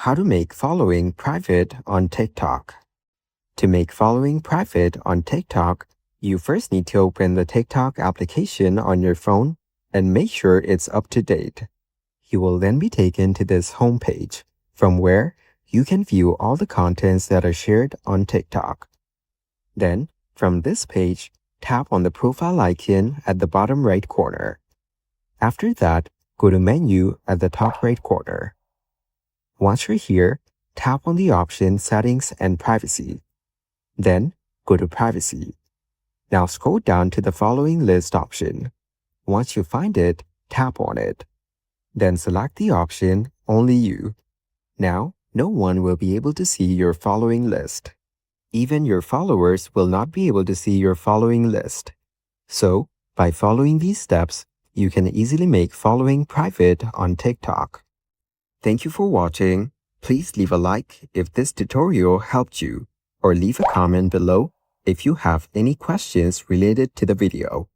How to make following private on TikTok. To make following private on TikTok, you first need to open the TikTok application on your phone and make sure it's up to date. You will then be taken to this homepage, from where you can view all the contents that are shared on TikTok. Then, from this page, tap on the profile icon at the bottom right corner. After that, go to Menu at the top right corner. Once you're here, tap on the option Settings and Privacy. Then, go to Privacy. Now scroll down to the following list option. Once you find it, tap on it. Then select the option Only You. Now, no one will be able to see your following list. Even your followers will not be able to see your following list. So, by following these steps, you can easily make following private on TikTok. Thank you for watching. Please leave a like if this tutorial helped you, or leave a comment below if you have any questions related to the video.